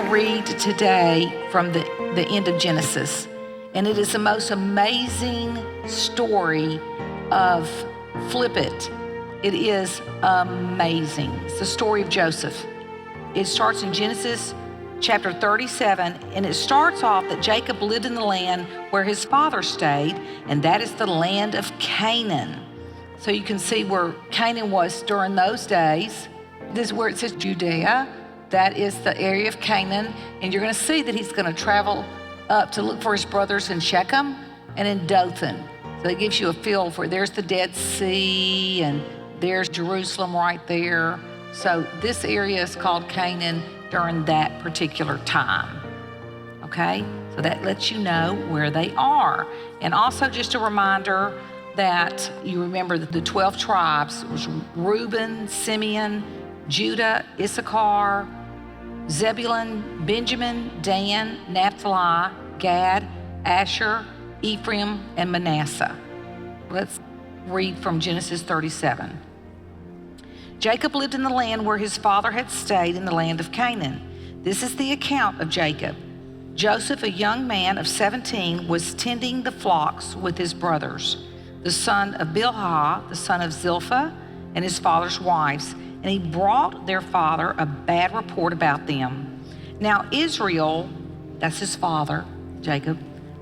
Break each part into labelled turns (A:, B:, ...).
A: read today from the end of Genesis. And it is the most amazing story of flip it. It is amazing. It's the story of Joseph. It starts in Genesis chapter 37, and it starts off that Jacob lived in the land where his father stayed, and that is the land of Canaan. So you can see where Canaan was during those days. This is where it says Judea. That is the area of Canaan, and you're going to see that he's going to travel up to look for his brothers in Shechem and in Dothan. So it gives you a feel for, there's the Dead Sea, and there's Jerusalem right there. So this area is called Canaan during that particular time, okay? So that lets you know where they are. And also just a reminder that you remember that the 12 tribes was Reuben, Simeon, Judah, Issachar, Zebulun, Benjamin, Dan, Naphtali, Gad, Asher, Ephraim, and Manasseh. Let's read from Genesis 37. Jacob lived in the land where his father had stayed in the land of Canaan. This is the account of Jacob. Joseph, a young man of 17, was tending the flocks with his brothers, the son of Bilhah, the son of Zilpah, and his father's wives, and he brought their father a bad report about them. Now Israel, that's his father, Jacob,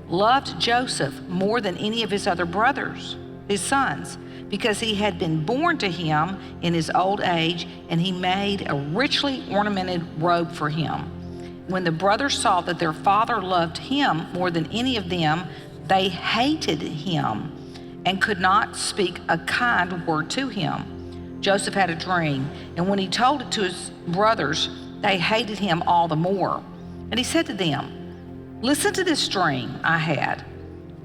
A: loved Joseph more than any of his other brothers, his sons, because he had been born to him in his old age, and he made a richly ornamented robe for him. When the brothers saw that their father loved him more than any of them, they hated him and could not speak a kind word to him. Joseph had a dream, and when he told it to his brothers, they hated him all the more. And he said to them, "Listen to this dream I had.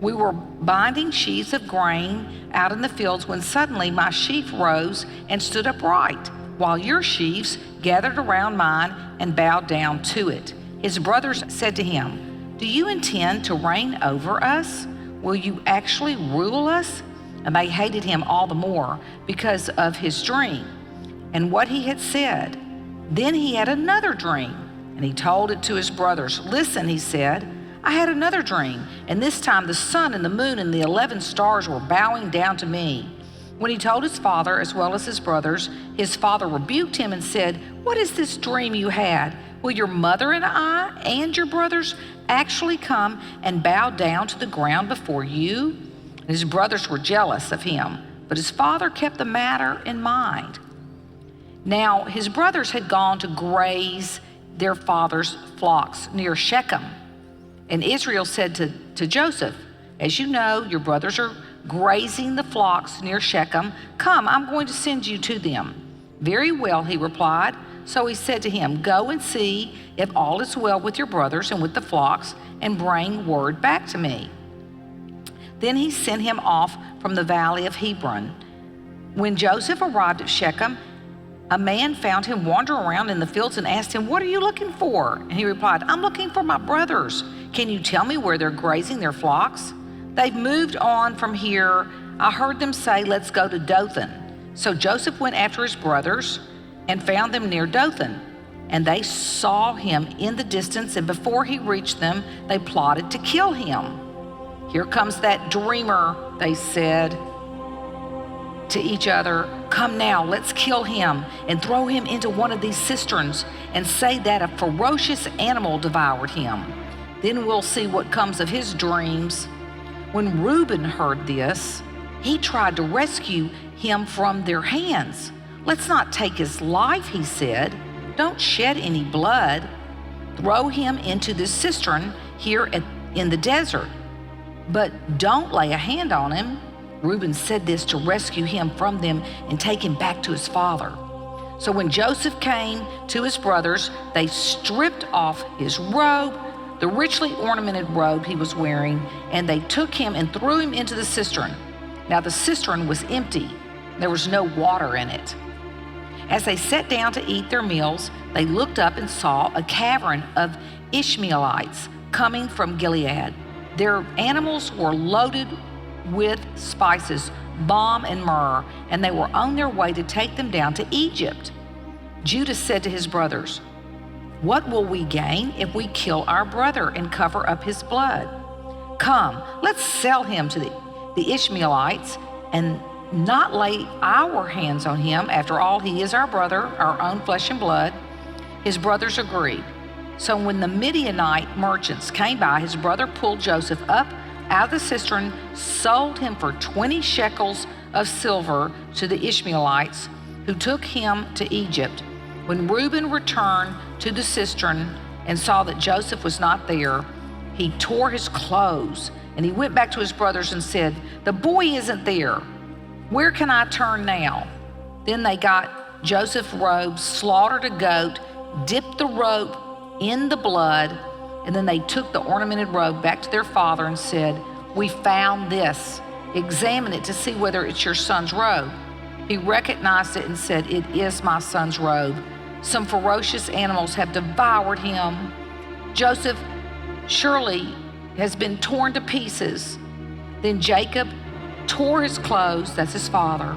A: We were binding sheaves of grain out in the fields when suddenly my sheaf rose and stood upright, while your sheaves gathered around mine and bowed down to it." His brothers said to him, "Do you intend to reign over us? Will you actually rule us?" And they hated him all the more because of his dream and what he had said. Then he had another dream, and he told it to his brothers. "Listen," he said, "I had another dream, and this time the sun and the moon and the 11 stars were bowing down to me." When he told his father as well as his brothers, his father rebuked him and said, "What is this dream you had? Will your mother and I and your brothers actually come and bow down to the ground before you?" And his brothers were jealous of him, but his father kept the matter in mind. Now his brothers had gone to graze their father's flocks near Shechem. And Israel said to Joseph, "As you know, your brothers are grazing the flocks near Shechem. Come, I'm going to send you to them." "Very well," he replied. So he said to him, "Go and see if all is well with your brothers and with the flocks, and bring word back to me." Then he sent him off from the valley of Hebron. When Joseph arrived at Shechem, a man found him wandering around in the fields and asked him, "What are you looking for?" And he replied, "I'm looking for my brothers. Can you tell me where they're grazing their flocks?" "They've moved on from here. I heard them say, 'Let's go to Dothan.'" So Joseph went after his brothers and found them near Dothan. And they saw him in the distance, and before he reached them, they plotted to kill him. "Here comes that dreamer," they said to each other. "Come now, let's kill him and throw him into one of these cisterns and say that a ferocious animal devoured him. Then we'll see what comes of his dreams." When Reuben heard this, he tried to rescue him from their hands. "Let's not take his life," he said. "Don't shed any blood. Throw him into this cistern here in the desert, but don't lay a hand on him." Reuben said this to rescue him from them and take him back to his father. So when Joseph came to his brothers, they stripped off his robe, the richly ornamented robe he was wearing, and they took him and threw him into the cistern. Now the cistern was empty. There was no water in it. As they sat down to eat their meals, they looked up and saw a caravan of Ishmaelites coming from Gilead. Their animals were loaded with spices, balm and myrrh, and they were on their way to take them down to Egypt. Judah said to his brothers, What will we gain if we kill our brother and cover up his blood? Come, let's sell him to the Ishmaelites and not lay our hands on him. After all, he is our brother, our own flesh and blood." His brothers agreed. So when the Midianite merchants came by, his brother pulled Joseph up out of the cistern, sold him for 20 shekels of silver to the Ishmaelites, who took him to Egypt. When Reuben returned to the cistern and saw that Joseph was not there, he tore his clothes, and he went back to his brothers and said, "The boy isn't there. Where can I turn now?" Then they got Joseph's robes, slaughtered a goat, dipped the robe in the blood, and then they took the ornamented robe back to their father and said, "We found this. Examine it to see whether it's your son's robe." He recognized it and said, "It is my son's robe. Some ferocious animals have devoured him. Joseph surely has been torn to pieces." Then Jacob tore his clothes, that's his father,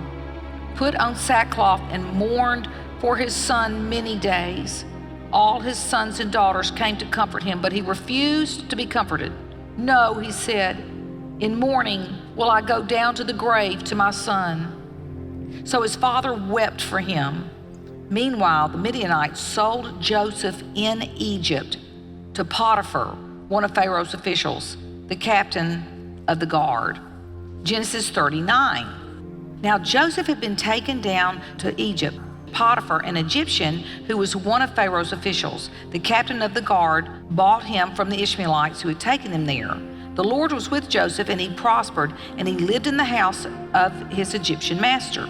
A: put on sackcloth and mourned for his son many days. All his sons and daughters came to comfort him, but he refused to be comforted. "No," he said, "in mourning will I go down to the grave to my son." So his father wept for him. Meanwhile, the Midianites sold Joseph in Egypt to Potiphar, one of Pharaoh's officials, the captain of the guard. Genesis 39. Now Joseph had been taken down to Egypt. Potiphar, an Egyptian who was one of Pharaoh's officials, the captain of the guard, bought him from the Ishmaelites who had taken him there. The Lord was with Joseph, and he prospered, and he lived in the house of his Egyptian master.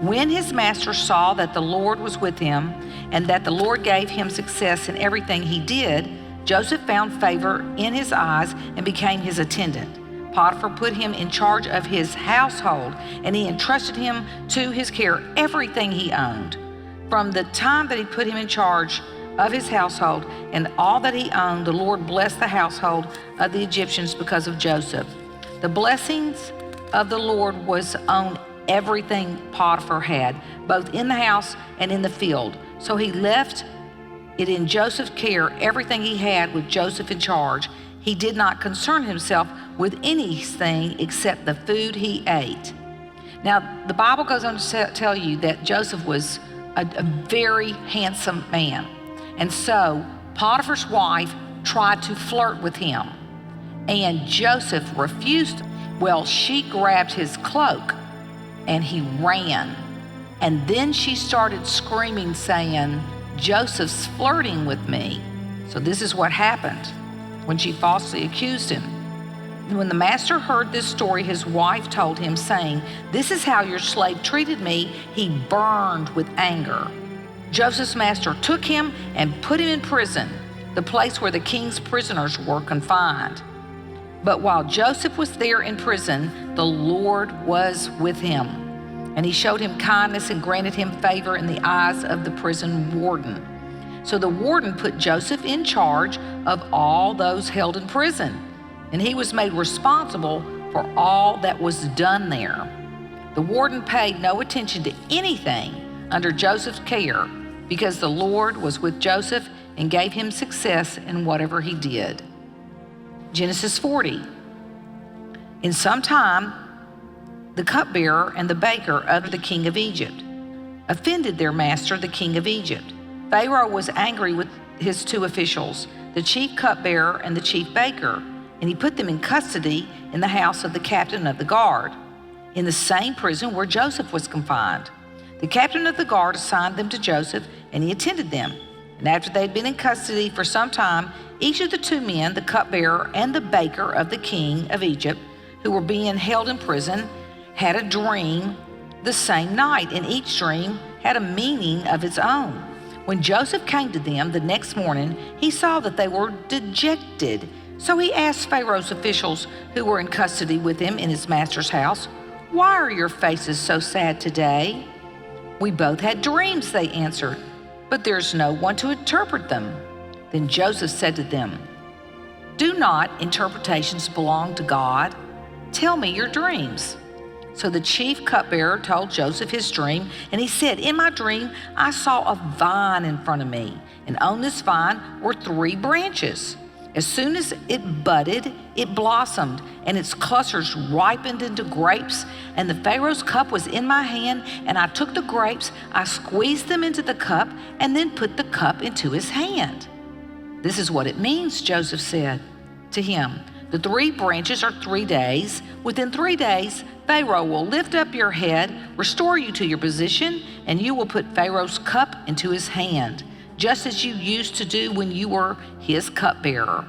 A: When his master saw that the Lord was with him, and that the Lord gave him success in everything he did, Joseph found favor in his eyes and became his attendant. Potiphar put him in charge of his household, and he entrusted him to his care everything he owned. From the time that he put him in charge of his household and all that he owned, the Lord blessed the household of the Egyptians because of Joseph. The blessings of the Lord was on everything Potiphar had, both in the house and in the field. So he left it in Joseph's care, everything he had with Joseph in charge. He did not concern himself with anything except the food he ate. Now, the Bible goes on to tell you that Joseph was a very handsome man. And so Potiphar's wife tried to flirt with him, and Joseph refused. Well, she grabbed his cloak and he ran. And then she started screaming, saying, "Joseph's flirting with me." So this is what happened when she falsely accused him. When the master heard this story, his wife told him, saying, "This is how your slave treated me." He burned with anger. Joseph's master took him and put him in prison, the place where the king's prisoners were confined. But while Joseph was there in prison, the Lord was with him, and he showed him kindness and granted him favor in the eyes of the prison warden. So the warden put Joseph in charge of all those held in prison, and he was made responsible for all that was done there. The warden paid no attention to anything under Joseph's care, because the Lord was with Joseph and gave him success in whatever he did. Genesis 40. In some time, the cupbearer and the baker of the king of Egypt offended their master, the king of Egypt. Pharaoh was angry with his two officials, the chief cupbearer and the chief baker, and he put them in custody in the house of the captain of the guard, in the same prison where Joseph was confined. The captain of the guard assigned them to Joseph, and he attended them. And after they had been in custody for some time, each of the two men, the cupbearer and the baker of the king of Egypt, who were being held in prison, had a dream the same night, and each dream had a meaning of its own. When Joseph came to them the next morning, he saw that they were dejected. So he asked Pharaoh's officials who were in custody with him in his master's house, "Why are your faces so sad today?" "We both had dreams," they answered, "but there's no one to interpret them." Then Joseph said to them, "Do not interpretations belong to God? Tell me your dreams." So the chief cupbearer told Joseph his dream, and he said, "In my dream, I saw a vine in front of me, and on this vine were 3 branches. As soon as it budded, it blossomed, and its clusters ripened into grapes. And the Pharaoh's cup was in my hand, and I took the grapes, I squeezed them into the cup, and then put the cup into his hand. This is what it means, Joseph said to him. The 3 branches are 3 days. Within 3 days, Pharaoh will lift up your head, restore you to your position, and you will put Pharaoh's cup into his hand, just as you used to do when you were his cupbearer.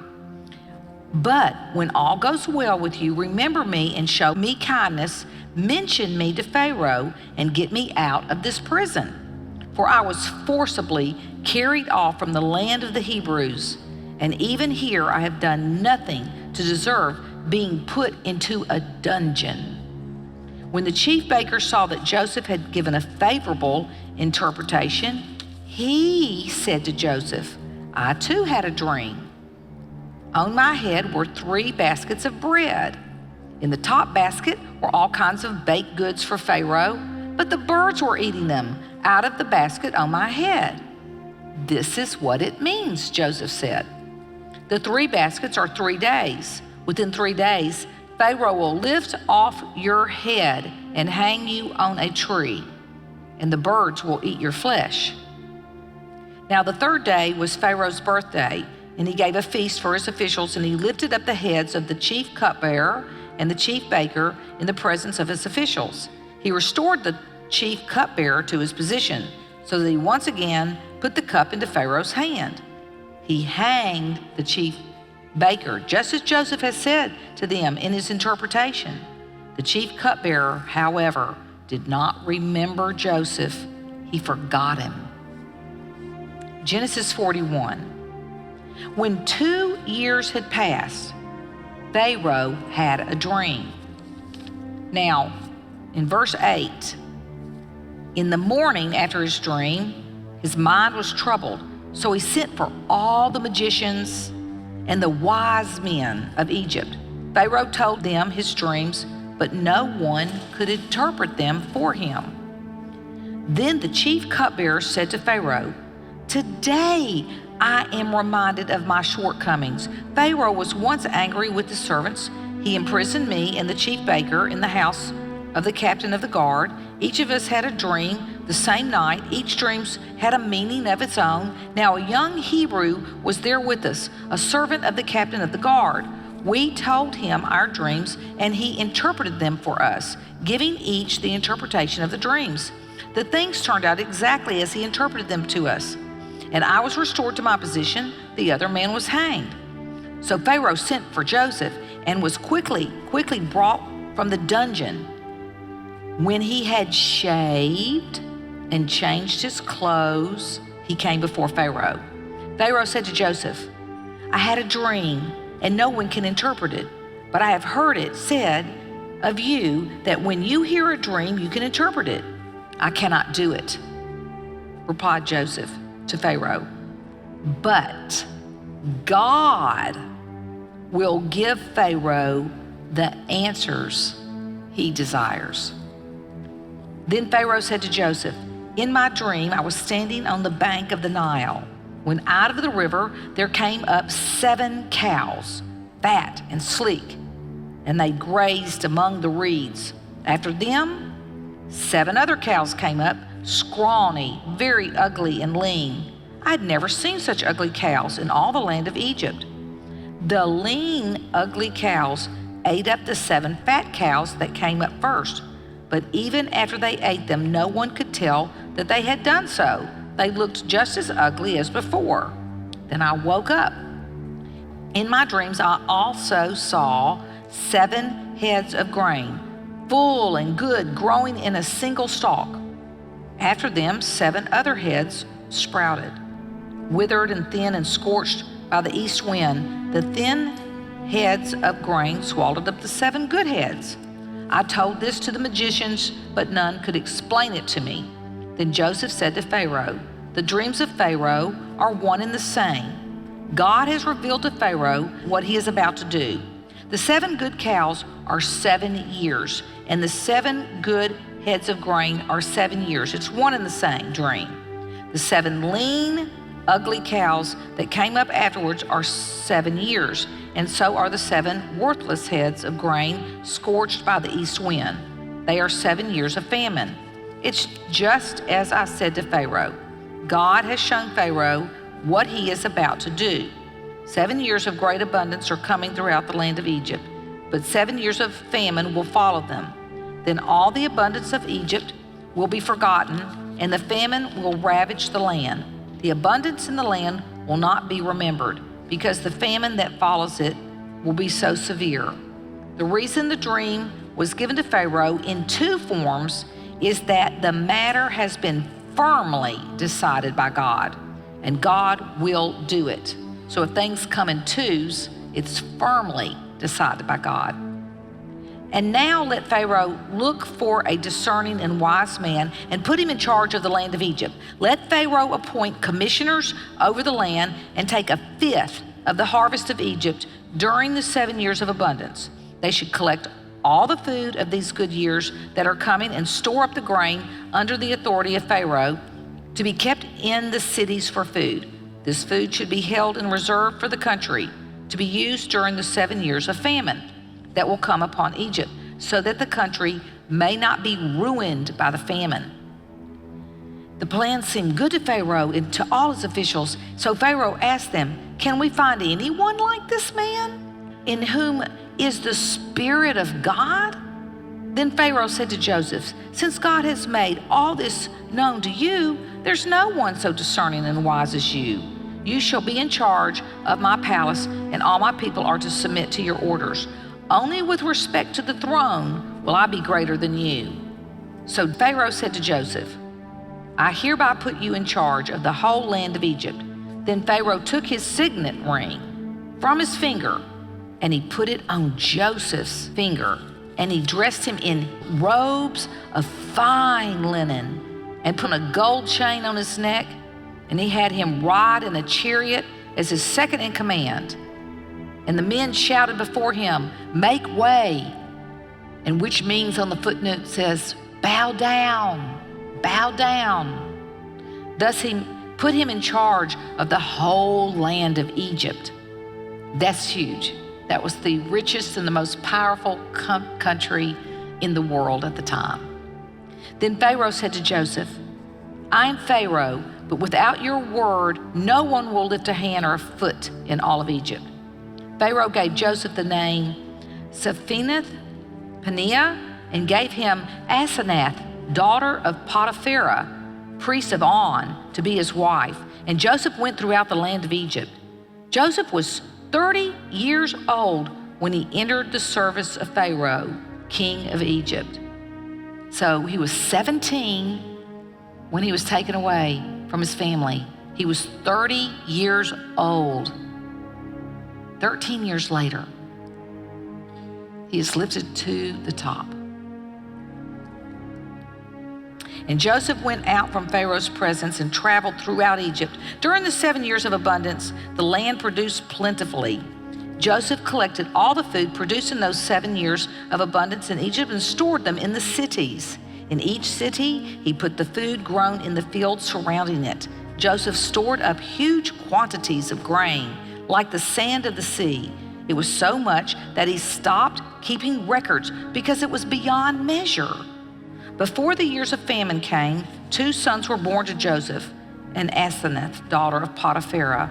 A: But when all goes well with you, remember me and show me kindness, mention me to Pharaoh, and get me out of this prison. For I was forcibly carried off from the land of the Hebrews, and even here I have done nothing to deserve being put into a dungeon. When the chief baker saw that Joseph had given a favorable interpretation, he said to Joseph, I too had a dream. On my head were 3 baskets of bread. In the top basket were all kinds of baked goods for Pharaoh, but the birds were eating them out of the basket on my head. This is what it means, Joseph said. The 3 baskets are 3 days. Within 3 days, Pharaoh will lift off your head and hang you on a tree, and the birds will eat your flesh. Now the 3rd day was Pharaoh's birthday, and he gave a feast for his officials, and he lifted up the heads of the chief cupbearer and the chief baker in the presence of his officials. He restored the chief cupbearer to his position, so that he once again put the cup into Pharaoh's hand. He hanged the chief baker, just as Joseph had said to them in his interpretation. The chief cupbearer, however, did not remember Joseph. He forgot him. Genesis 41. When 2 years had passed, Pharaoh had a dream. Now, in verse 8, in the morning after his dream, his mind was troubled, so he sent for all the magicians and the wise men of Egypt. Pharaoh told them his dreams, but no one could interpret them for him. Then the chief cupbearer said to Pharaoh, Today I am reminded of my shortcomings. Pharaoh was once angry with his servants. He imprisoned me and the chief baker in the house of the captain of the guard. Each of us had a dream the same night. Each dream had a meaning of its own. Now a young Hebrew was there with us, a servant of the captain of the guard. We told him our dreams, and he interpreted them for us, giving each the interpretation of the dreams. The things turned out exactly as he interpreted them to us, and I was restored to my position. The other man was hanged. So Pharaoh sent for Joseph and was quickly brought from the dungeon. When he had shaved and changed his clothes, he came before Pharaoh. Pharaoh said to Joseph, I had a dream, and no one can interpret it, but I have heard it said of you that when you hear a dream, you can interpret it. I cannot do it, replied Joseph to Pharaoh, but God will give Pharaoh the answers he desires. Then Pharaoh said to Joseph, In my dream I was standing on the bank of the Nile, when out of the river there came up 7 cows, fat and sleek, and they grazed among the reeds. After them, 7 other cows came up, scrawny, very ugly and lean. I had never seen such ugly cows in all the land of Egypt. The lean, ugly cows ate up the 7 fat cows that came up first. But even after they ate them, no one could tell that they had done so. They looked just as ugly as before. Then I woke up. In my dreams, I also saw 7 heads of grain, full and good, growing in a single stalk. After them, 7 other heads sprouted, withered and thin and scorched by the east wind. The thin heads of grain swallowed up the 7 good heads. I told this to the magicians, but none could explain it to me. Then Joseph said to Pharaoh, The dreams of Pharaoh are one and the same. God has revealed to Pharaoh what he is about to do. The 7 good cows are 7 years, and the 7 good heads of grain are 7 years. It's one and the same dream. The 7 lean, ugly cows that came up afterwards are 7 years, and so are the 7 worthless heads of grain scorched by the east wind. They are 7 years of famine. It's just as I said to Pharaoh. God has shown Pharaoh what he is about to do. 7 years of great abundance are coming throughout the land of Egypt, but 7 years of famine will follow them. Then all the abundance of Egypt will be forgotten, and the famine will ravage the land. The abundance in the land will not be remembered, because the famine that follows it will be so severe. The reason the dream was given to Pharaoh in 2 forms is that the matter has been firmly decided by God, and God will do it. So if things come in 2s, it's firmly decided by God. And now let Pharaoh look for a discerning and wise man and put him in charge of the land of Egypt. Let Pharaoh appoint commissioners over the land and take 1/5 of the harvest of Egypt during the 7 years of abundance. They should collect all the food of these good years that are coming and store up the grain under the authority of Pharaoh to be kept in the cities for food. This food should be held in reserve for the country to be used during the 7 years of famine that will come upon Egypt, so that the country may not be ruined by the famine. The plan seemed good to Pharaoh and to all his officials, so Pharaoh asked them, "Can we find anyone like this man, in whom is the Spirit of God?" Then Pharaoh said to Joseph, "Since God has made all this known to you, there's no one so discerning and wise as you. You shall be in charge of my palace, and all my people are to submit to your orders. Only with respect to the throne will I be greater than you." So Pharaoh said to Joseph, "I hereby put you in charge of the whole land of Egypt." Then Pharaoh took his signet ring from his finger, and he put it on Joseph's finger, and he dressed him in robes of fine linen, and put a gold chain on his neck, and he had him ride in a chariot as his second in command. And the men shouted before him, "Make way," and which means on the footnote says, "Bow down, bow down." Thus he put him in charge of the whole land of Egypt. That's huge. That was the richest and the most powerful country in the world at the time. Then Pharaoh said to Joseph, "I am Pharaoh, but without your word, no one will lift a hand or a foot in all of Egypt." Pharaoh gave Joseph the name Sephenath-Paneah and gave him Asenath, daughter of Potiphera, priest of On, to be his wife. And Joseph went throughout the land of Egypt. Joseph was 30 years old when he entered the service of Pharaoh, king of Egypt. So he was 17 when he was taken away from his family. He was 30 years old. 13 years later, he is lifted to the top. And Joseph went out from Pharaoh's presence and traveled throughout Egypt. During the 7 years of abundance, the land produced plentifully. Joseph collected all the food produced in those 7 years of abundance in Egypt and stored them in the cities. In each city, he put the food grown in the fields surrounding it. Joseph stored up huge quantities of grain, like the sand of the sea. It was so much that he stopped keeping records because it was beyond measure. Before the years of famine came, 2 sons were born to Joseph, and Asenath, daughter of Potiphera,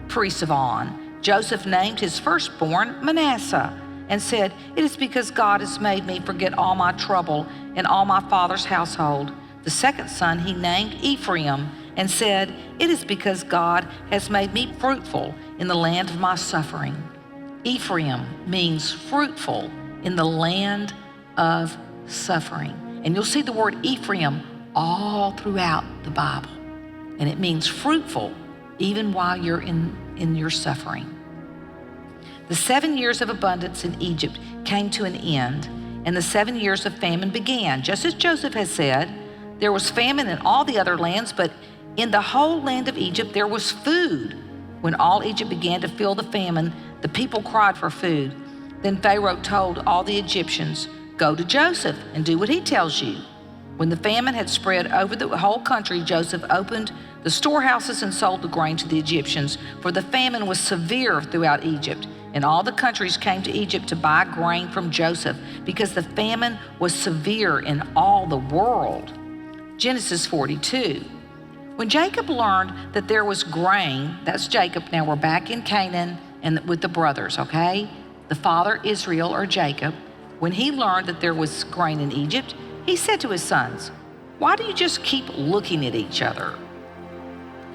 A: priest of On. Joseph named his firstborn Manasseh and said, "It is because God has made me forget all my trouble and all my father's household." The second son he named Ephraim and said, "It is because God has made me fruitful in the land of my suffering." Ephraim means fruitful in the land of suffering. And you'll see the word Ephraim all throughout the Bible. And it means fruitful even while you're in your suffering. The 7 years of abundance in Egypt came to an end, and the 7 years of famine began. Just as Joseph had said, there was famine in all the other lands, but in the whole land of Egypt there was food. When all Egypt began to feel the famine, the people cried for food. Then Pharaoh told all the Egyptians, "Go to Joseph and do what he tells you." When the famine had spread over the whole country, Joseph opened the storehouses and sold the grain to the Egyptians, for the famine was severe throughout Egypt. And all the countries came to Egypt to buy grain from Joseph, because the famine was severe in all the world. Genesis 42. When Jacob learned that there was grain, that's Jacob, now we're back in Canaan and with the brothers, okay? The father Israel, or Jacob, when he learned that there was grain in Egypt, he said to his sons, "Why do you just keep looking at each other?"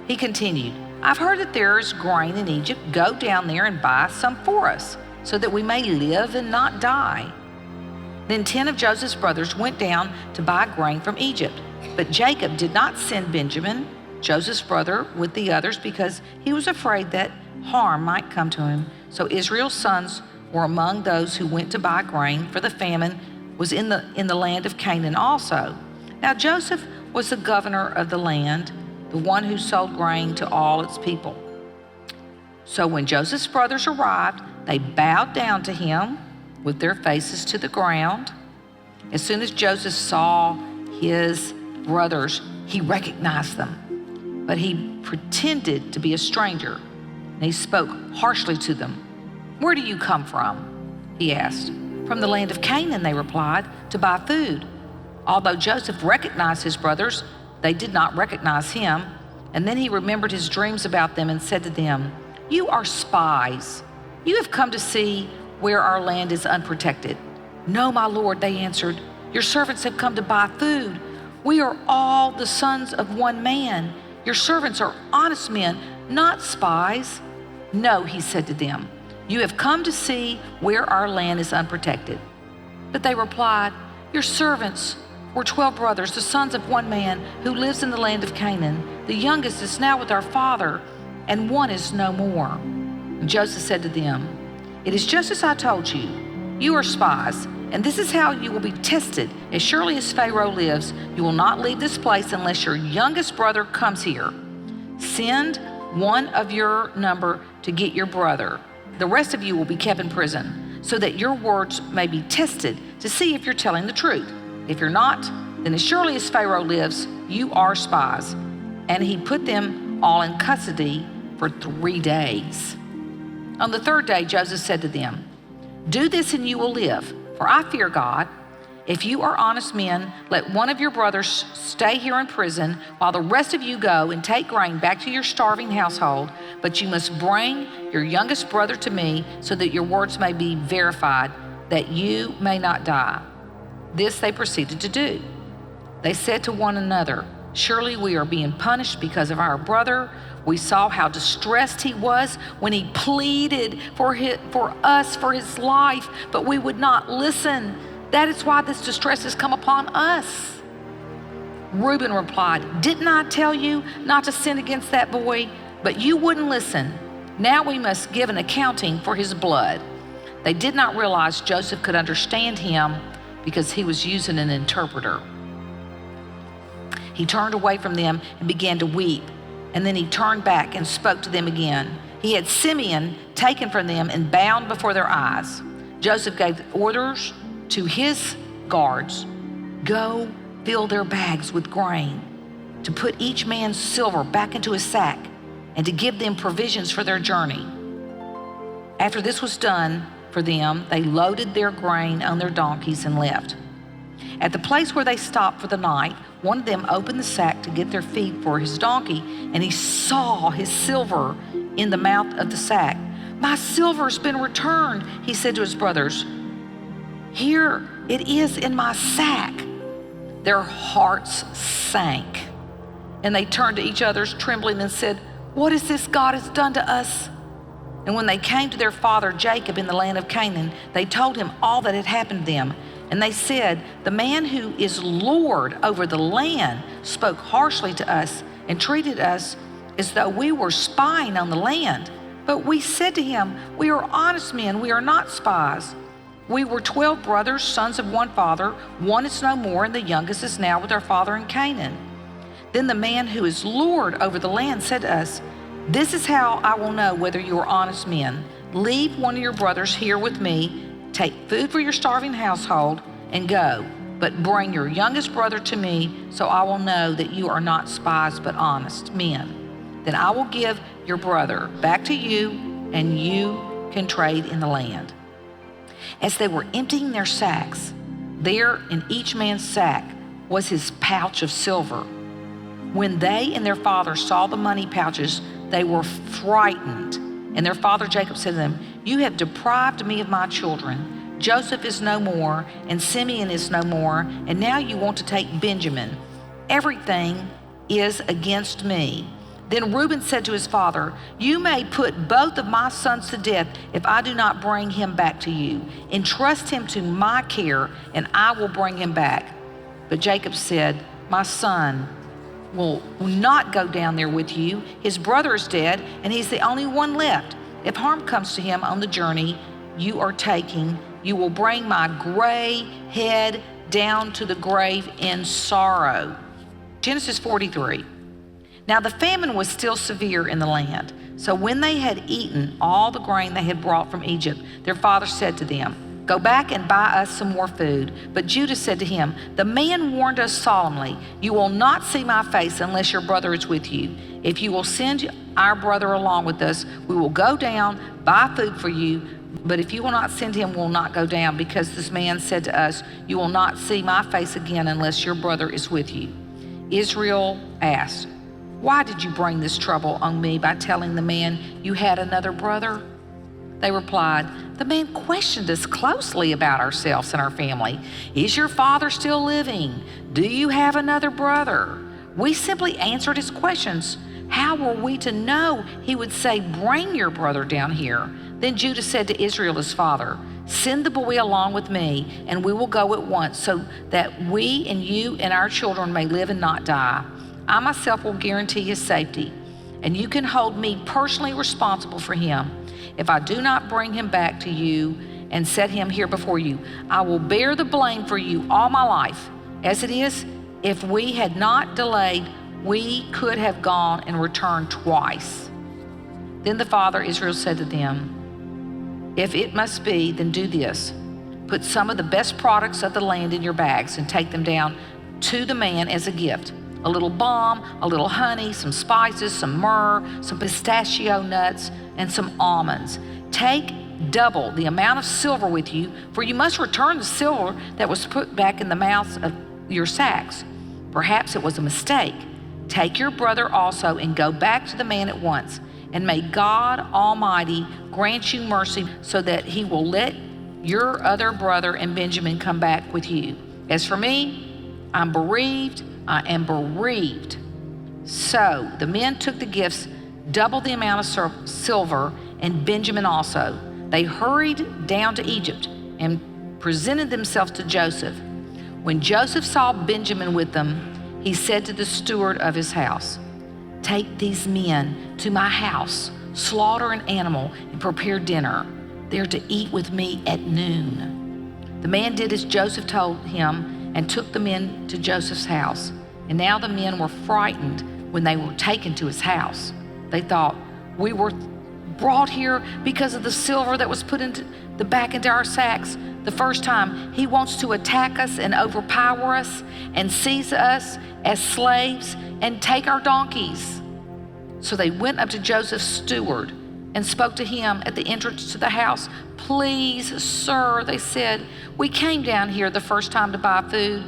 A: He continued, "I've heard that there is grain in Egypt. Go down there and buy some for us, so that we may live and not die." Then 10 of Joseph's brothers went down to buy grain from Egypt. But Jacob did not send Benjamin, Joseph's brother, with the others, because he was afraid that harm might come to him. So Israel's sons were among those who went to buy grain, for the famine was in the land of Canaan also. Now Joseph was the governor of the land, the one who sold grain to all its people. So when Joseph's brothers arrived, they bowed down to him with their faces to the ground. As soon as Joseph saw his brothers, he recognized them, but he pretended to be a stranger, and he spoke harshly to them. "Where do you come from?" he asked. "From the land of Canaan," they replied, "to buy food." Although Joseph recognized his brothers, they did not recognize him. And then he remembered his dreams about them and said to them, "You are spies. You have come to see where our land is unprotected." "No, my lord," they answered. "Your servants have come to buy food. We are all the sons of one man. Your servants are honest men, not spies." "No," he said to them, "you have come to see where our land is unprotected." But they replied, "Your servants were 12 brothers, the sons of one man, who lives in the land of Canaan. The youngest is now with our father, and one is no more." And Joseph said to them, "It is just as I told you. You are spies, and this is how you will be tested. As surely as Pharaoh lives, you will not leave this place unless your youngest brother comes here. Send one of your number to get your brother. The rest of you will be kept in prison, so that your words may be tested to see if you're telling the truth. If you're not, then as surely as Pharaoh lives, you are spies." And he put them all in custody for 3 days. On the 3rd day, Joseph said to them, "Do this and you will live, for I fear God. If you are honest men, let one of your brothers stay here in prison, while the rest of you go and take grain back to your starving household. But you must bring your youngest brother to me, so that your words may be verified, that you may not die." This they proceeded to do. They said to one another, "Surely we are being punished because of our brother. We saw how distressed he was when he pleaded for us for his life, but we would not listen. That is why this distress has come upon us." Reuben replied, "Didn't I tell you not to sin against that boy? But you wouldn't listen. Now we must give an accounting for his blood." They did not realize Joseph could understand him because he was using an interpreter. He turned away from them and began to weep. And then he turned back and spoke to them again. He had Simeon taken from them and bound before their eyes. Joseph gave orders to his guards, "Go fill their bags with grain, to put each man's silver back into his sack, and to give them provisions for their journey." After this was done for them, they loaded their grain on their donkeys and left. At the place where they stopped for the night, one of them opened the sack to get their feed for his donkey, and he saw his silver in the mouth of the sack. "My silver's been returned," he said to his brothers. "Here it is in my sack." Their hearts sank, and they turned to each other trembling and said, "What is this God has done to us?" And when they came to their father Jacob in the land of Canaan, they told him all that had happened to them. And they said, "The man who is Lord over the land spoke harshly to us and treated us as though we were spying on the land. But we said to him, 'We are honest men, we are not spies. We were 12 brothers, sons of one father. One is no more, and the youngest is now with our father in Canaan.' Then the man who is Lord over the land said to us, 'This is how I will know whether you are honest men. Leave one of your brothers here with me. Take food for your starving household and go. but bring your youngest brother to me, so I will know that you are not spies but honest men. Then I will give your brother back to you, and you can trade in the land." As they were emptying their sacks, there in each man's sack was his pouch of silver. When they and their father saw the money pouches, they were frightened. And their father Jacob said to them, "You have deprived me of my children. Joseph is no more, and Simeon is no more, and now you want to take Benjamin. Everything is against me." Then Reuben said to his father, "You may put both of my sons to death if I do not bring him back to you. Entrust him to my care, and I will bring him back." But Jacob said, "My son will not go down there with you. His brother is dead, and he's the only one left. If harm comes to him on the journey you are taking, you will bring my gray head down to the grave in sorrow." Genesis 43. Now the famine was still severe in the land. So when they had eaten all the grain they had brought from Egypt, their father said to them, "Go back and buy us some more food." But Judah said to him, "The man warned us solemnly, 'You will not see my face unless your brother is with you. If you will send our brother along with us, we will go down, buy food for you. But if you will not send him, we will not go down, because this man said to us, you will not see my face again unless your brother is with you.'" Israel asked, "Why did you bring this trouble on me by telling the man you had another brother?" They replied, "The man questioned us closely about ourselves and our family. 'Is your father still living? Do you have another brother?' We simply answered his questions. How were we to know he would say, 'Bring your brother down here'?" Then Judah said to Israel his father, "Send the boy along with me, and we will go at once, so that we and you and our children may live and not die. I myself will guarantee his safety, and you can hold me personally responsible for him. If I do not bring him back to you and set him here before you, I will bear the blame for you all my life. As it is, if we had not delayed, we could have gone and returned twice." Then the father Israel said to them, "If it must be, then do this. Put some of the best products of the land in your bags and take them down to the man as a gift. A little balm, a little honey, some spices, some myrrh, some pistachio nuts, and some almonds. Take double the amount of silver with you, for you must return the silver that was put back in the mouths of your sacks. Perhaps it was a mistake. Take your brother also and go back to the man at once. And may God Almighty grant you mercy so that he will let your other brother and Benjamin come back with you. As for me, I am bereaved. So the men took the gifts, double the amount of silver, and Benjamin also. They hurried down to Egypt and presented themselves to Joseph. When Joseph saw Benjamin with them, he said to the steward of his house, "Take these men to my house, slaughter an animal, and prepare dinner. They are to eat with me at noon." The man did as Joseph told him and took the men to Joseph's house. And now the men were frightened when they were taken to his house. They thought, "We were brought here because of the silver that was put back into our sacks the first time. He wants to attack us and overpower us and seize us as slaves and take our donkeys." So they went up to Joseph's steward and spoke to him at the entrance to the house. "Please, sir," they said, "we came down here the first time to buy food,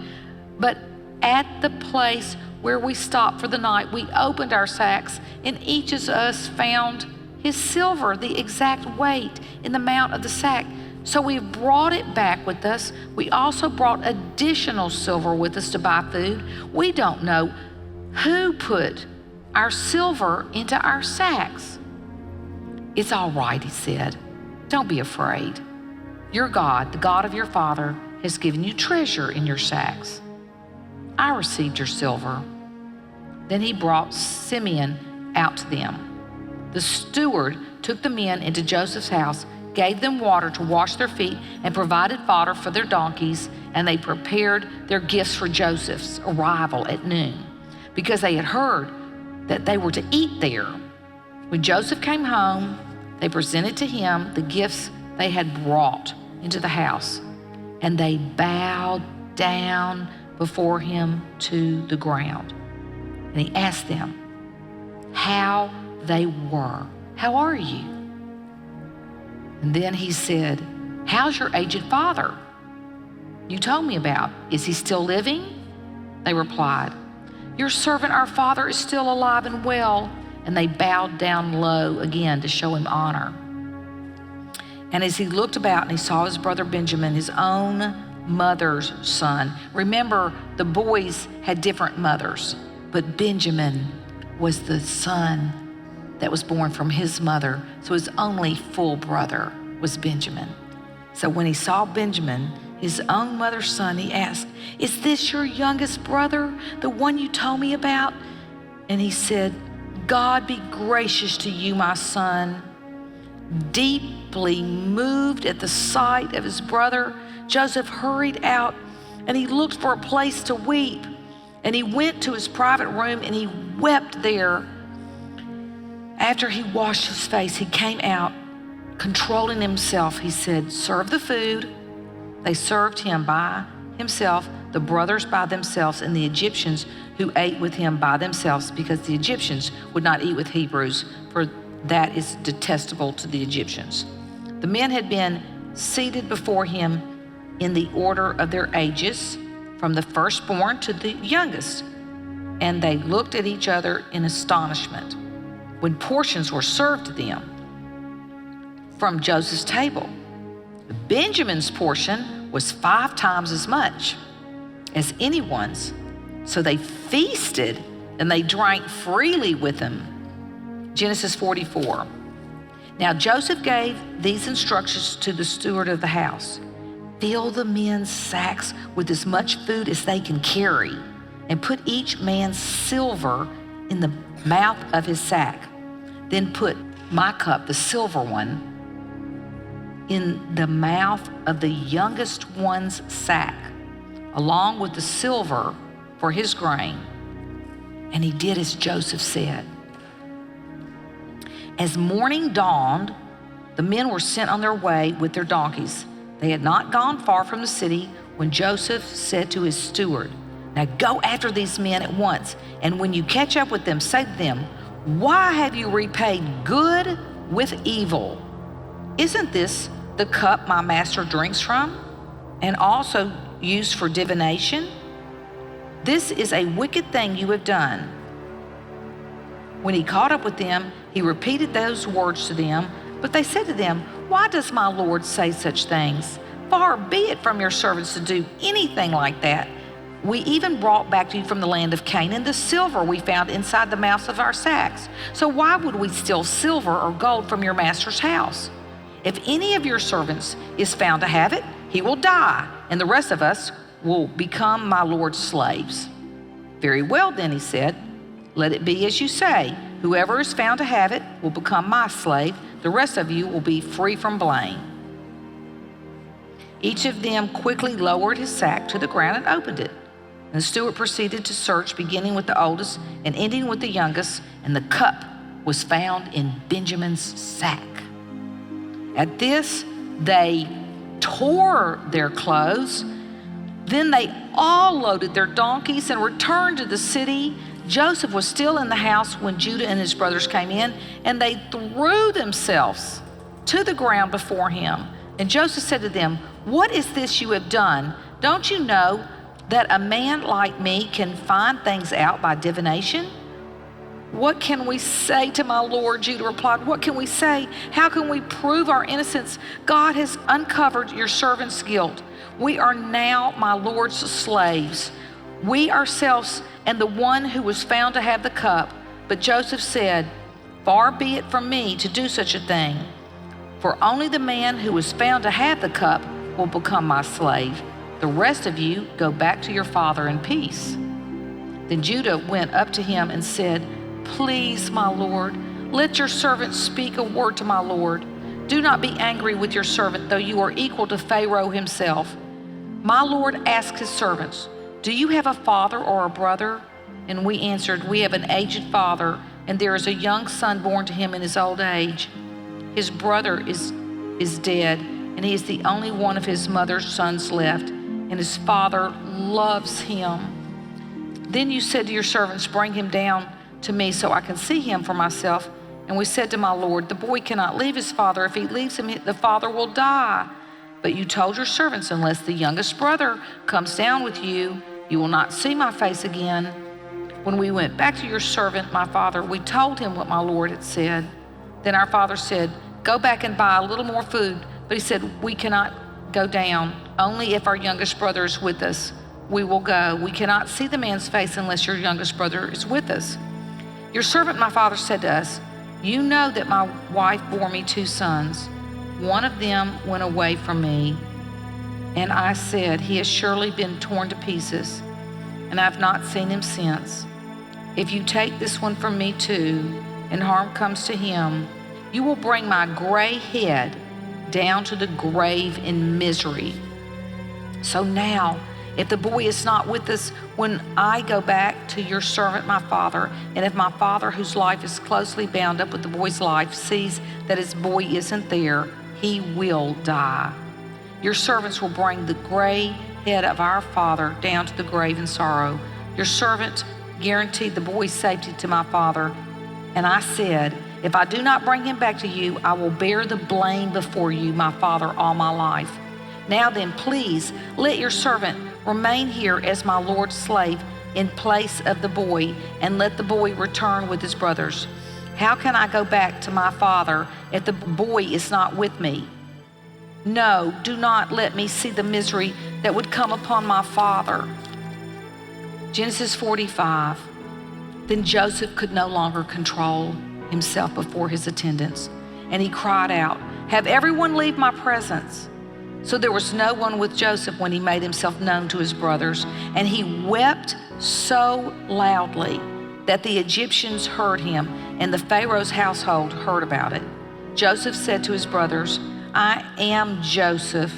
A: but at the place where we stopped for the night, we opened our sacks, and each of us found his silver, the exact weight in the mount of the sack. So we brought it back with us. We also brought additional silver with us to buy food. We don't know who put our silver into our sacks." "It's all right," he said. "Don't be afraid. Your God, the God of your father, has given you treasure in your sacks. I received your silver." Then he brought Simeon out to them. The steward took the men into Joseph's house, gave them water to wash their feet, and provided fodder for their donkeys, and they prepared their gifts for Joseph's arrival at noon, because they had heard that they were to eat there. When Joseph came home, they presented to him the gifts they had brought into the house, and they bowed down before him to the ground. And he asked them how they were. How are you? And then he said, how's your aged father you told me about? Is he still living? They replied, your servant, our father, is still alive and well. And they bowed down low again to show him honor. And as he looked about and he saw his brother Benjamin, his own mother's son. Remember, the boys had different mothers, but Benjamin was the son that was born from his mother. So his only full brother was Benjamin. So when he saw Benjamin, his own mother's son, he asked, is this your youngest brother, the one you told me about? And he said, God be gracious to you, my son. Deeply moved at the sight of his brother, Joseph hurried out and he looked for a place to weep. And he went to his private room and he wept there. After he washed his face, he came out, controlling himself. He said, serve the food. They served him by himself, the brothers by themselves, and the Egyptians who ate with him by themselves, because the Egyptians would not eat with Hebrews, for that is detestable to the Egyptians. The men had been seated before him in the order of their ages, from the firstborn to the youngest, and they looked at each other in astonishment when portions were served to them from Joseph's table. Benjamin's portion was 5 times as much as anyone's, so they feasted and they drank freely with him. Genesis 44. Now Joseph gave these instructions to the steward of the house. Fill the men's sacks with as much food as they can carry, and put each man's silver in the mouth of his sack. Then put my cup, the silver one, in the mouth of the youngest one's sack, along with the silver for his grain. And he did as Joseph said. As morning dawned, the men were sent on their way with their donkeys. They had not gone far from the city when Joseph said to his steward, now go after these men at once, and when you catch up with them, say to them, why have you repaid good with evil? Isn't this the cup my master drinks from, and also used for divination? This is a wicked thing you have done. When he caught up with them, he repeated those words to them, but they said to them, why does my Lord say such things? Far be it from your servants to do anything like that. We even brought back to you from the land of Canaan the silver we found inside the mouths of our sacks. So why would we steal silver or gold from your master's house? If any of your servants is found to have it, he will die, and the rest of us will become my Lord's slaves. Very well then, he said, let it be as you say. Whoever is found to have it will become my slave. The rest of you will be free from blame. Each of them quickly lowered his sack to the ground and opened it. And the steward proceeded to search, beginning with the oldest and ending with the youngest, and the cup was found in Benjamin's sack. At this, they tore their clothes. Then they all loaded their donkeys and returned to the city. Joseph was still in the house when Judah and his brothers came in, and they threw themselves to the ground before him. And Joseph said to them, what is this you have done? Don't you know that a man like me can find things out by divination? What can we say to my Lord? Judah replied, what can we say? How can we prove our innocence? God has uncovered your servant's guilt. We are now my Lord's slaves, we ourselves and the one who was found to have the cup. But Joseph said, far be it from me to do such a thing, for only the man who was found to have the cup will become my slave. The rest of you go back to your father in peace. Then Judah went up to him and said, please, my Lord, let your servant speak a word to my Lord. Do not be angry with your servant, though you are equal to Pharaoh himself. My Lord asked his servants, do you have a father or a brother? And we answered, we have an aged father, and there is a young son born to him in his old age. His brother is dead, and he is the only one of his mother's sons left, and his father loves him. Then you said to your servants, bring him down to me so I can see him for myself. And we said to my Lord, the boy cannot leave his father. If he leaves him, the father will die. But you told your servants, unless the youngest brother comes down with you, you will not see my face again. When we went back to your servant, my father, we told him what my Lord had said. Then our father said, go back and buy a little more food. But he said, we cannot go down. Only if our youngest brother is with us, we will go. We cannot see the man's face unless your youngest brother is with us. Your servant, my father, said to us, you know that my wife bore me 2 sons. One of them went away from me. And I said, he has surely been torn to pieces, and I have not seen him since. If you take this one from me too, and harm comes to him, you will bring my gray head down to the grave in misery. So now, if the boy is not with us when I go back to your servant, my father, and if my father, whose life is closely bound up with the boy's life, sees that his boy isn't there, he will die. Your servants will bring the gray head of our father down to the grave in sorrow. Your servant guaranteed the boy's safety to my father, and I said, if I do not bring him back to you, I will bear the blame before you, my father, all my life. Now then, please, let your servant remain here as my Lord's slave in place of the boy, and let the boy return with his brothers. How can I go back to my father if the boy is not with me? No, do not let me see the misery that would come upon my father. Genesis 45. Then Joseph could no longer control himself before his attendants, and he cried out, have everyone leave my presence. So there was no one with Joseph when he made himself known to his brothers, and he wept so loudly that the Egyptians heard him, and the Pharaoh's household heard about it. Joseph said to his brothers, I am Joseph.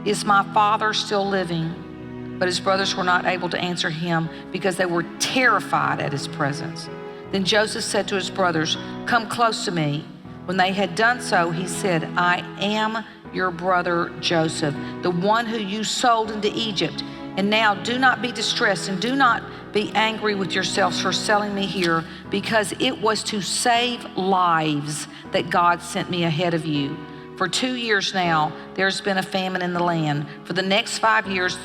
A: Is my father still living? But his brothers were not able to answer him because they were terrified at his presence. Then Joseph said to his brothers, come close to me. When they had done so, he said, I am your brother Joseph, the one who you sold into Egypt. And now do not be distressed and do not be angry with yourselves for selling me here, because it was to save lives that God sent me ahead of you. For 2 years now, there's been a famine in the land. For the next 5 years,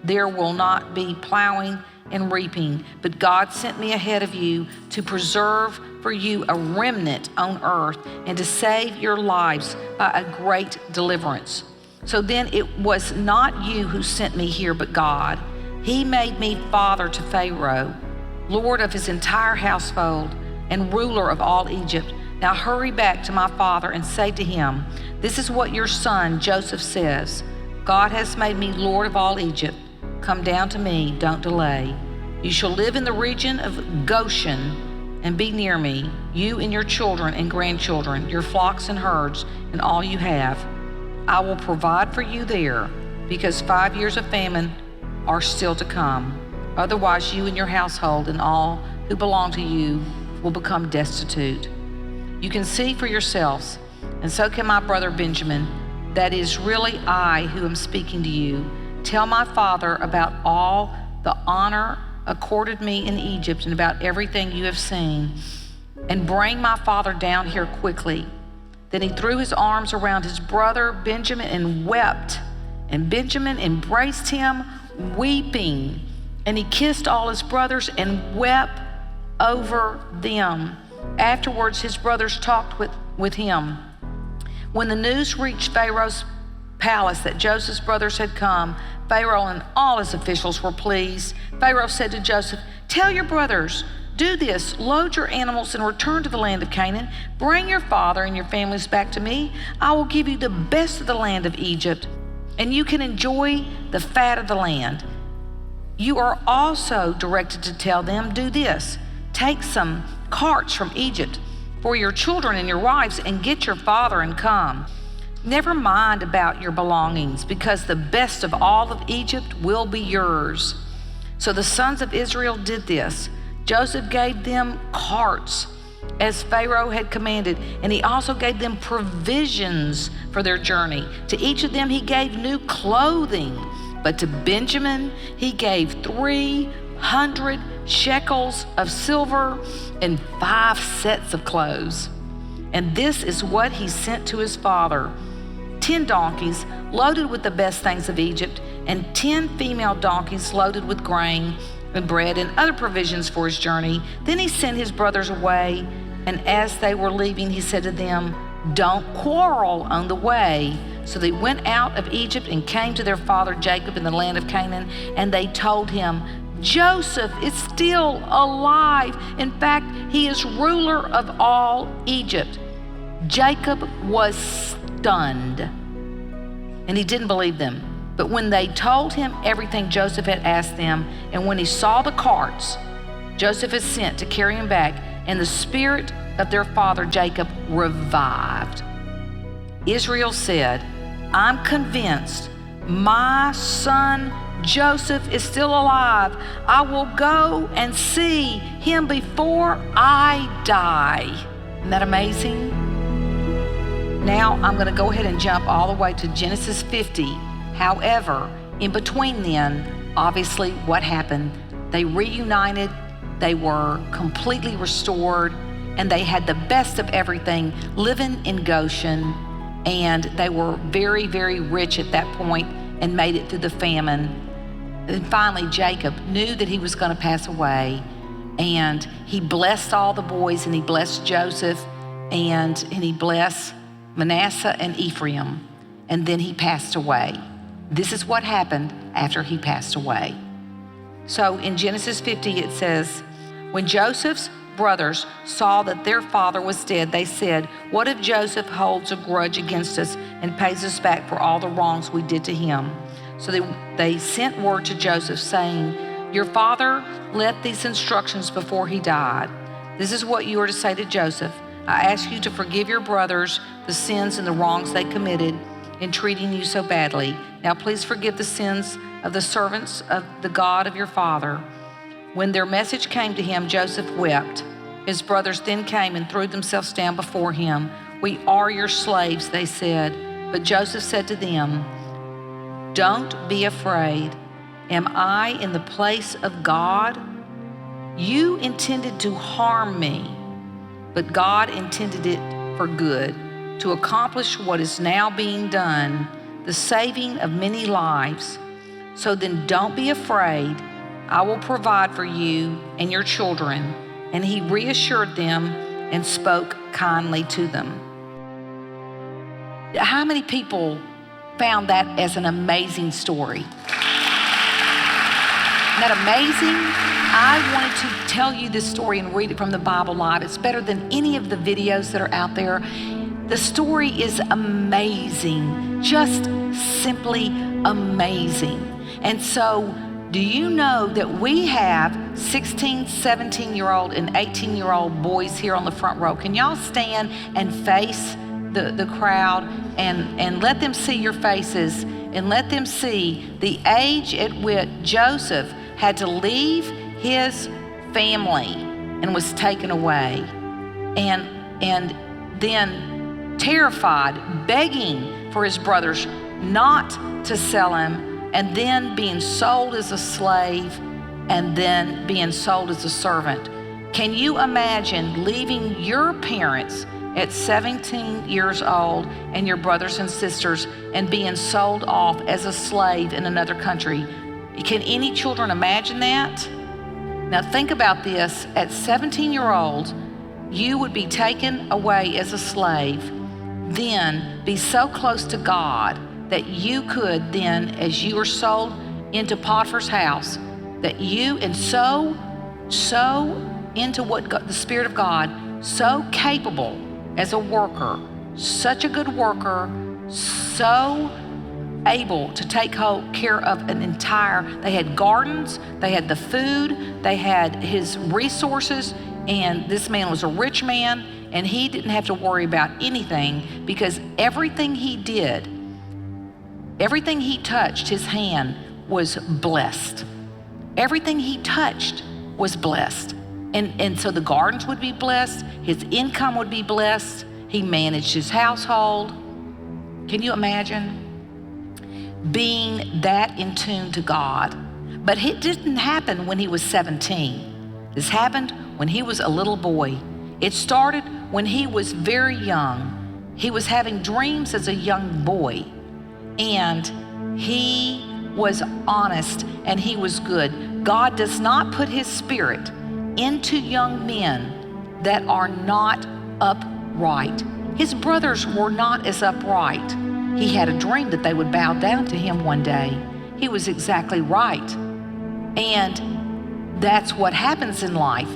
A: there will not be plowing and reaping, but God sent me ahead of you to preserve for you a remnant on earth and to save your lives by a great deliverance. So then it was not you who sent me here, but God. He made me father to Pharaoh, Lord of his entire household and ruler of all Egypt. Now hurry back to my father and say to him, this is what your son Joseph says. God has made me Lord of all Egypt. Come down to me, don't delay. You shall live in the region of Goshen and be near me, you and your children and grandchildren, your flocks and herds, and all you have. I will provide for you there, because 5 years of famine are still to come. Otherwise, you and your household and all who belong to you will become destitute. You can see for yourselves, and so can my brother Benjamin, that is really I who am speaking to you. Tell my father about all the honor accorded me in Egypt and about everything you have seen, and bring my father down here quickly. Then he threw his arms around his brother Benjamin and wept, and Benjamin embraced him, weeping, and he kissed all his brothers and wept over them. Afterwards, his brothers talked with him. When the news reached Pharaoh's palace that Joseph's brothers had come, Pharaoh and all his officials were pleased. Pharaoh said to Joseph, tell your brothers, do this, load your animals and return to the land of Canaan. Bring your father and your families back to me. I will give you the best of the land of Egypt, and you can enjoy the fat of the land. You are also directed to tell them, do this, take some carts from Egypt for your children and your wives, and get your father and come. Never mind about your belongings, because the best of all of Egypt will be yours. So the sons of Israel did this. Joseph gave them carts as Pharaoh had commanded, and he also gave them provisions for their journey. To each of them he gave new clothing, But to Benjamin he gave 300 shekels of silver and 5 sets of clothes. And this is what he sent to his father: 10 donkeys loaded with the best things of Egypt, and 10 female donkeys loaded with grain and bread and other provisions for his journey. Then he sent his brothers away, and as they were leaving, he said to them, "Don't quarrel on the way." So they went out of Egypt and came to their father Jacob in the land of Canaan, and they told him, "Joseph is still alive. In fact, he is ruler of all Egypt." Jacob was stunned, and he didn't believe them. But when they told him everything Joseph had asked them, and when he saw the carts Joseph had sent to carry him back, and the spirit of their father Jacob revived, Israel said, "I'm convinced my son Joseph is still alive. I will go and see him before I die." Isn't that amazing? Now I'm going to go ahead and jump all the way to Genesis 50. However, in between then, obviously what happened? They reunited, they were completely restored, and they had the best of everything, living in Goshen, and they were very, very rich at that point and made it through the famine. And finally, Jacob knew that he was going to pass away, and he blessed all the boys, and he blessed Joseph, and he blessed Manasseh and Ephraim, and then he passed away. This is what happened after he passed away. So in Genesis 50, it says, when Joseph's brothers saw that their father was dead, they said, "What if Joseph holds a grudge against us and pays us back for all the wrongs we did to him?" So they sent word to Joseph saying, "Your father left these instructions before he died. This is what you are to say to Joseph. I ask you to forgive your brothers the sins and the wrongs they committed in treating you so badly. Now please forgive the sins of the servants of the God of your father." When their message came to him, Joseph wept. His brothers then came and threw themselves down before him. "We are your slaves," they said. But Joseph said to them, "Don't be afraid. Am I in the place of God? You intended to harm me, but God intended it for good, to accomplish what is now being done, the saving of many lives. So then don't be afraid. I will provide for you and your children." And he reassured them and spoke kindly to them. How many people found that as an amazing story? Isn't that amazing? I wanted to tell you this story and read it from the Bible Live. It's better than any of the videos that are out there. The story is amazing, just simply amazing. And so, do you know that we have 16, 17-year-old and 18-year-old boys here on the front row? Can y'all stand and face the crowd and let them see your faces and let them see the age at which Joseph had to leave his family and was taken away, and then terrified, begging for his brothers not to sell him, and then being sold as a slave, and then being sold as a servant. Can you imagine leaving your parents at 17 years old and your brothers and sisters and being sold off as a slave in another country? Can any children imagine that? Now think about this. At 17-year-old, you would be taken away as a slave, then be so close to God that you could then, as you were sold into Potiphar's house, that you, and so into what God, the Spirit of God, so capable as a worker, such a good worker, so able to take care of an entire, they had gardens, they had the food, they had his resources, and this man was a rich man, and he didn't have to worry about anything because everything he did, everything he touched, his hand was blessed. Everything he touched was blessed. And so the gardens would be blessed, his income would be blessed, he managed his household. Can you imagine? being that in tune to God. But it didn't happen when he was 17. This happened when he was a little boy. It started when he was very young. He was having dreams as a young boy, and he was honest and he was good. God does not put his spirit into young men that are not upright. His brothers were not as upright. He had a dream that they would bow down to him one day. He was exactly right. And that's what happens in life.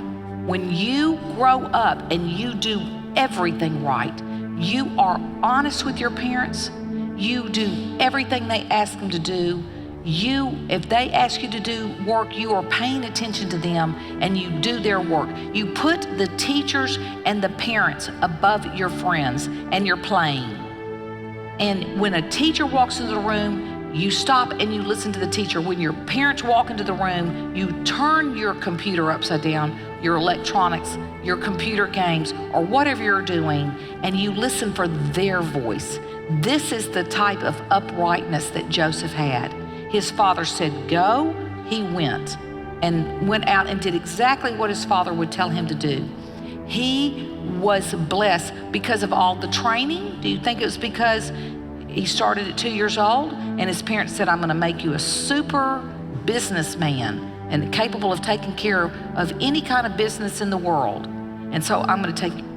A: When you grow up and you do everything right, you are honest with your parents, you do everything they ask them to do. If they ask you to do work, you are paying attention to them and you do their work. You put the teachers and the parents above your friends and you're playing. And when a teacher walks into the room, you stop and you listen to the teacher. When your parents walk into the room, you turn your computer upside down, your electronics, your computer games, or whatever you're doing, and you listen for their voice. This is the type of uprightness that Joseph had. His father said, go, he went and went out and did exactly what his father would tell him to do. He was blessed because of all the training. Do you think it was because he started at 2 years old and his parents said, I'm gonna make you a super businessman and capable of taking care of any kind of business in the world. And so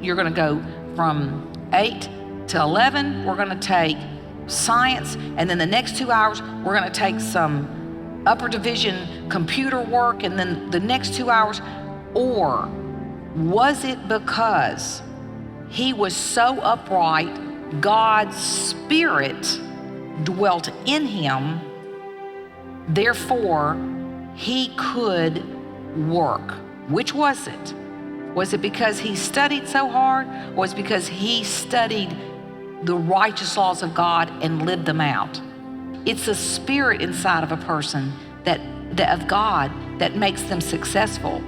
A: you're gonna go from 8 to 11, we're gonna take science, and then the next 2 hours, we're gonna take some upper division computer work, and then the next 2 hours. Or was it because he was so upright, God's Spirit dwelt in him, therefore he could work? Which was it? Was it because he studied so hard, or was it because he studied the righteous laws of God and lived them out? It's a spirit inside of a person that of God that makes them successful.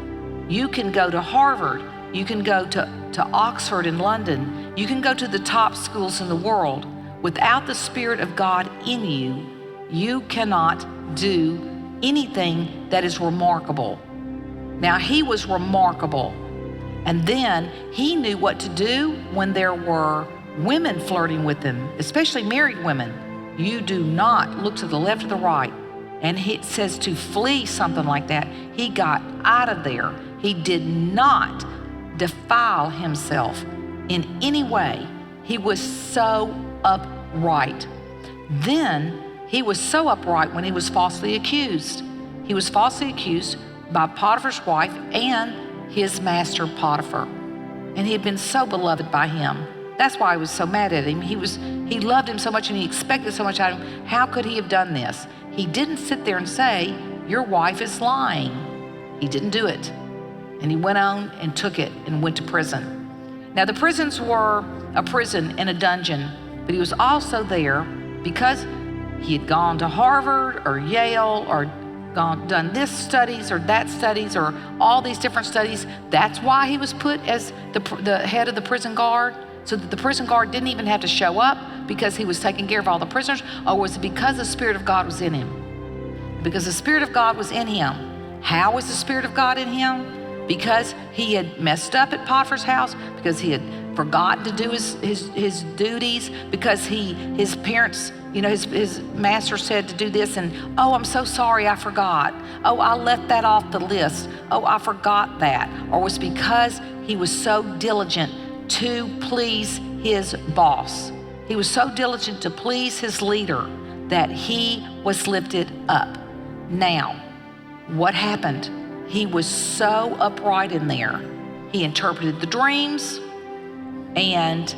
A: You can go to Harvard, you can go to Oxford in London, you can go to the top schools in the world. Without the Spirit of God in you, you cannot do anything that is remarkable. Now, he was remarkable. And then he knew what to do when there were women flirting with him, especially married women. You do not look to the left or the right. And it says to flee something like that. He got out of there. He did not defile himself in any way. He was so upright. Then he was so upright when he was falsely accused. He was falsely accused by Potiphar's wife and his master Potiphar. And he had been so beloved by him. That's why I was so mad at him. He loved him so much and he expected so much out of him. How could he have done this? He didn't sit there and say, your wife is lying. He didn't do it. And he went on and took it and went to prison. Now the prisons were a prison and a dungeon, but he was also there because he had gone to Harvard or Yale or done this studies or that studies or all these different studies. That's why he was put as the head of the prison guard, so that the prison guard didn't even have to show up because he was taking care of all the prisoners. Or was it because the Spirit of God was in him? Because the Spirit of God was in him. How was the Spirit of God in him? Because he had messed up at Potiphar's house, because he had forgotten to do his duties, because his parents, his master said to do this, and oh, I'm so sorry, I forgot. Oh, I left that off the list. Oh, I forgot that. Or was because he was so diligent to please his boss. He was so diligent to please his leader that he was lifted up. Now, what happened? He was so upright in there. He interpreted the dreams, and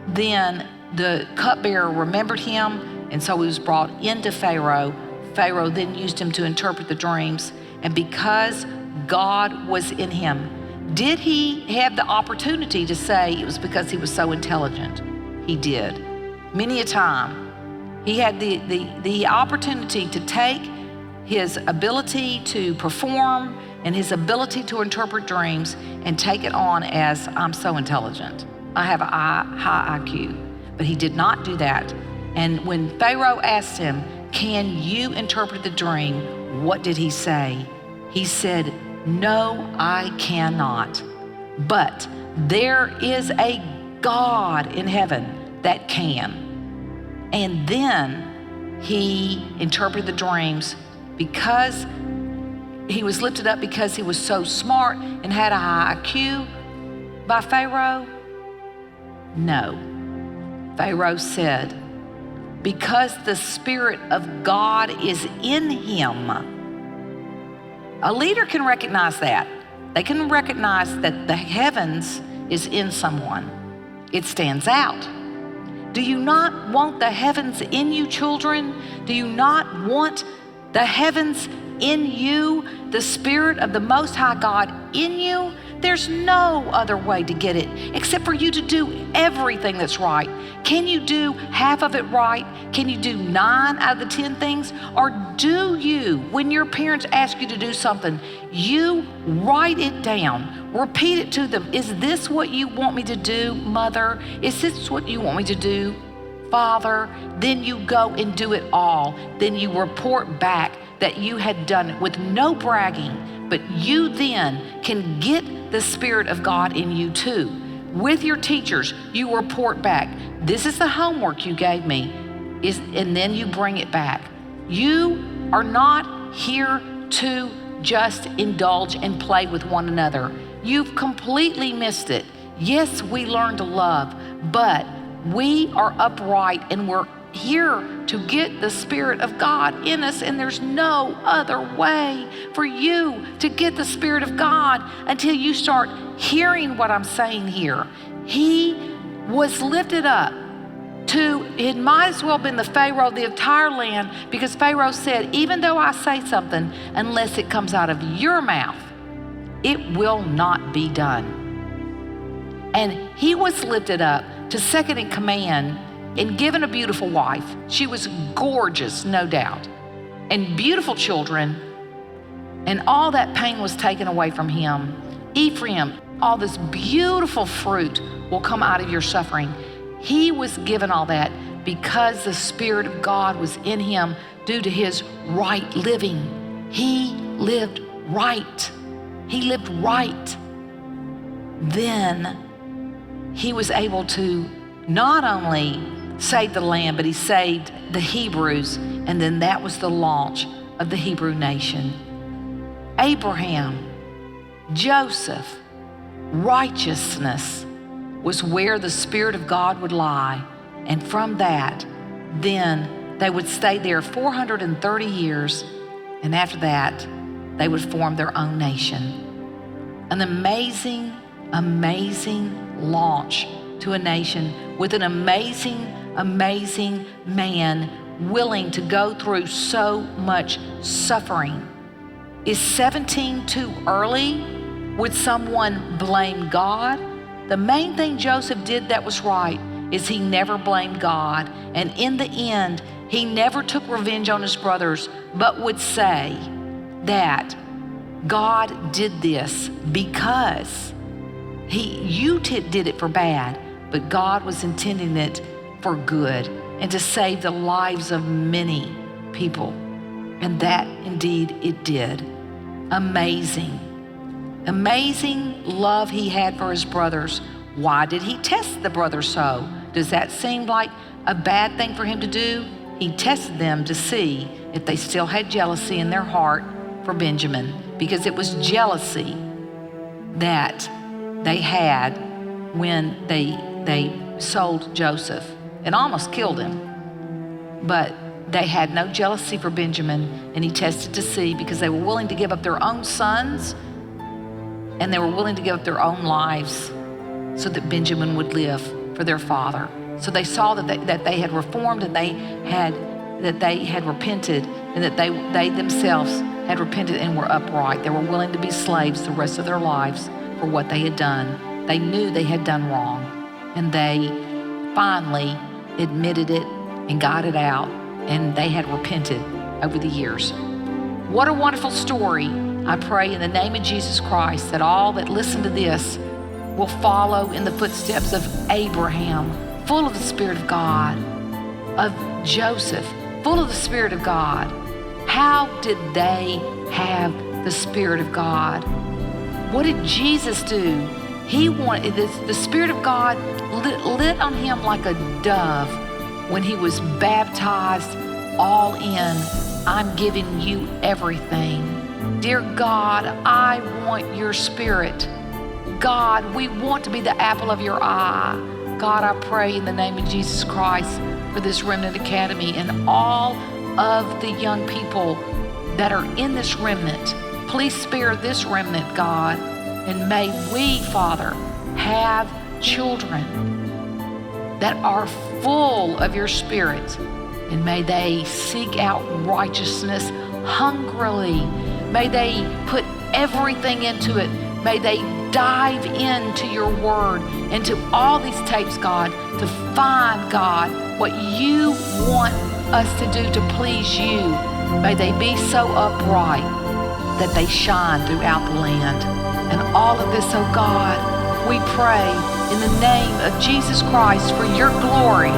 A: then the cupbearer remembered him, and so he was brought into Pharaoh. Pharaoh then used him to interpret the dreams, and because God was in him, did he have the opportunity to say it was because he was so intelligent? He did. Many a time, he had the opportunity to take his ability to perform and his ability to interpret dreams and take it on as, I'm so intelligent. I have a high IQ. But he did not do that. And when Pharaoh asked him, can you interpret the dream? What did he say? He said, no, I cannot. But there is a God in heaven that can. And then he interpreted the dreams because he was lifted up because he was so smart and had a high IQ by Pharaoh? No. Pharaoh said, because the Spirit of God is in him. A leader can recognize that. They can recognize that the heavens is in someone. It stands out. Do you not want the heavens in you, children? Do you not want the heavens in you, the Spirit of the Most High God in you? There's no other way to get it except for you to do everything that's right. Can you do half of it right? Can you do 9 out of the 10 things? Or do you, when your parents ask you to do something, you write it down, repeat it to them. Is this what you want me to do, Mother? Is this what you want me to do, Father? Then you go and do it all. Then you report back that you had done it with no bragging, but you then can get the Spirit of God in you too. With your teachers, you report back, this is the homework you gave me, and then you bring it back. You are not here to just indulge and play with one another. You've completely missed it. Yes, we learn to love, but we are upright and we're here to get the Spirit of God in us, and there's no other way for you to get the Spirit of God until you start hearing what I'm saying here. He was lifted up it might as well have been the Pharaoh of the entire land, because Pharaoh said, even though I say something, unless it comes out of your mouth, it will not be done. And he was lifted up to second in command and given a beautiful wife. She was gorgeous, no doubt, and beautiful children, and all that pain was taken away from him. Ephraim, all this beautiful fruit will come out of your suffering. He was given all that because the Spirit of God was in him due to his right living. He lived right. He lived right. Then he was able to not only save the land, but he saved the Hebrews, and then that was the launch of the Hebrew nation. Abraham, Joseph, righteousness was where the Spirit of God would lie, and from that, then they would stay there 430 years, and after that, they would form their own nation. An amazing, amazing launch to a nation with an amazing, amazing man willing to go through so much suffering. Is 17 too early? Would someone blame God? The main thing Joseph did that was right is he never blamed God. And in the end, he never took revenge on his brothers, but would say that God did this because you did it for bad, but God was intending it for good and to save the lives of many people. And that indeed it did. Amazing. Amazing love he had for his brothers. Why did he test the brothers so? Does that seem like a bad thing for him to do? He tested them to see if they still had jealousy in their heart for Benjamin, because it was jealousy that they had when they sold Joseph and almost killed him. But they had no jealousy for Benjamin, and he tested to see, because they were willing to give up their own sons and they were willing to give up their own lives so that Benjamin would live for their father. So they saw that they had reformed, and they had repented, and that they themselves had repented and were upright. They were willing to be slaves the rest of their lives for what they had done. They knew they had done wrong, and they finally admitted it and got it out, and they had repented over the years. What a wonderful story. I pray in the name of Jesus Christ that all that listen to this will follow in the footsteps of Abraham, full of the Spirit of God, of Joseph, full of the Spirit of God. How did they have the Spirit of God? What did Jesus do? He wanted, the Spirit of God lit on him like a dove when he was baptized, all in. I'm giving you everything. Dear God, I want your Spirit. God, we want to be the apple of your eye. God, I pray in the name of Jesus Christ for this Remnant Academy and all of the young people that are in this remnant. Please spare this remnant, God, and may we, Father, have children that are full of your Spirit, and may they seek out righteousness hungrily. May they put everything into it. May they dive into your word, into all these tapes, God, to find, God, what you want us to do to please you. May they be so upright that they shine throughout the land. And all of this, oh God, we pray in the name of Jesus Christ for your glory.